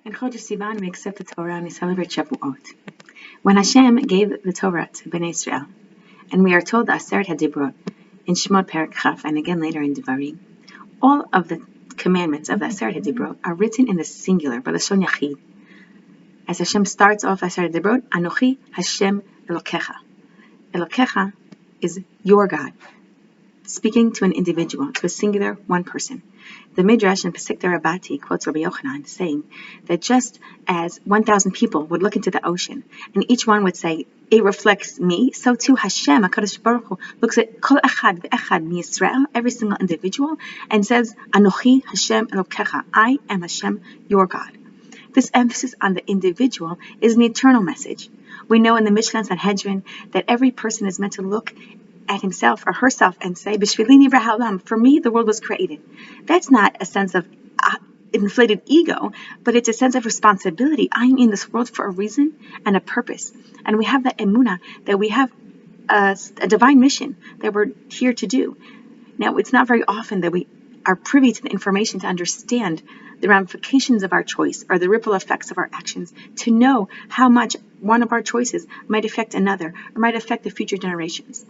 In Chodesh Sivan, we accept the Torah and we celebrate Shavuot. When Hashem gave the Torah to Bnei Israel, and we are told the Aseret HaDibrot in Shemot Perek Chaf, and again later in Devarim, all of the commandments of the Aseret HaDibrot are written in the singular, b'lashon yachid. As Hashem starts off Aseret HaDibrot, Anochi Hashem Elokecha. Elokecha is your God, speaking to an individual, to a singular, one person. The Midrash in Pesach Rabati quotes Rabbi Yochanan saying that just as 1,000 people would look into the ocean and each one would say, it reflects me, so too Hashem, HaKadosh Baruch Hu, looks at Kol Echad Ve'echad Yisrael, every single individual, and says, Anochi Hashem Elokecha, I am Hashem, your God. This emphasis on the individual is an eternal message. We know in the Mishnah Sanhedrin that every person is meant to look at himself or herself and say, B'shvili nivra ha'olam, for me the world was created. That's not a sense of inflated ego, but it's a sense of responsibility. I'm in this world for a reason and a purpose. And we have that Emunah, that we have a divine mission that we're here to do. Now, it's not very often that we are privy to the information to understand the ramifications of our choice or the ripple effects of our actions, to know how much one of our choices might affect another or might affect the future generations.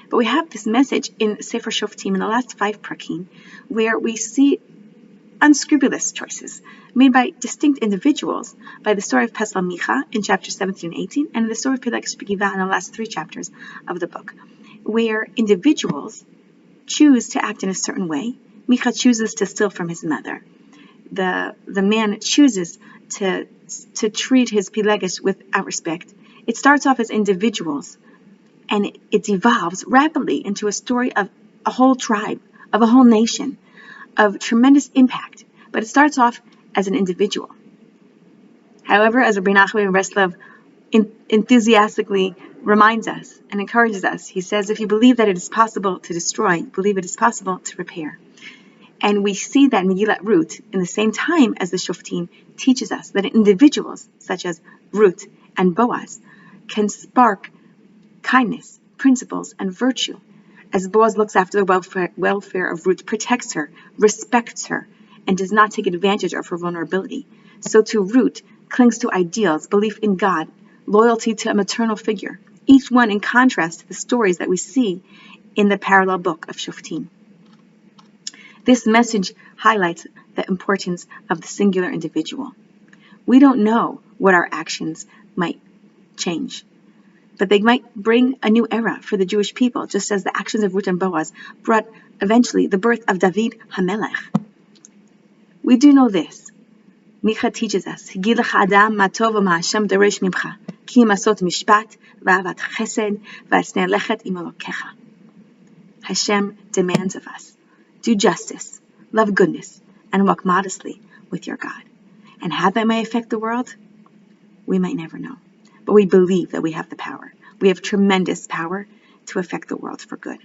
But we have this message in Sefer Shoftim in the last 5 prakim, where we see unscrupulous choices made by distinct individuals, by the story of Pesel Micha in chapters 17 and 18, and the story of Peleges Begiva in the last 3 chapters of the book, where individuals choose to act in a certain way. Micha chooses to steal from his mother. The man chooses to treat his Peleges without respect. It starts off as individuals, and it evolves rapidly into a story of a whole tribe, of a whole nation, of tremendous impact. But it starts off as an individual. However, as Rabbi Nachman Breslov enthusiastically reminds us and encourages us, he says, if you believe that it is possible to destroy, believe it is possible to repair. And we see that Megillat Ruth, in the same time as the Shoftim, teaches us that individuals, such as Ruth and Boaz, can spark kindness, principles, and virtue. As Boaz looks after the welfare of Ruth, protects her, respects her, and does not take advantage of her vulnerability, so too Ruth clings to ideals, belief in God, loyalty to a maternal figure, each one in contrast to the stories that we see in the parallel book of Shoftim. This message highlights the importance of the singular individual. We don't know what our actions might change, but they might bring a new era for the Jewish people, just as the actions of Ruth and Boaz brought eventually the birth of David HaMelech. We do know this. Micha teaches us, Higid lecha adam ma tov ma Hashem daresh mimcha, ki masot mishpat va'avat chesed va'asnei lechet im Elokecha. Hashem demands of us, do justice, love goodness, and walk modestly with your God. And how that may affect the world, we might never know. But we believe that we have the power. We have tremendous power to affect the world for good.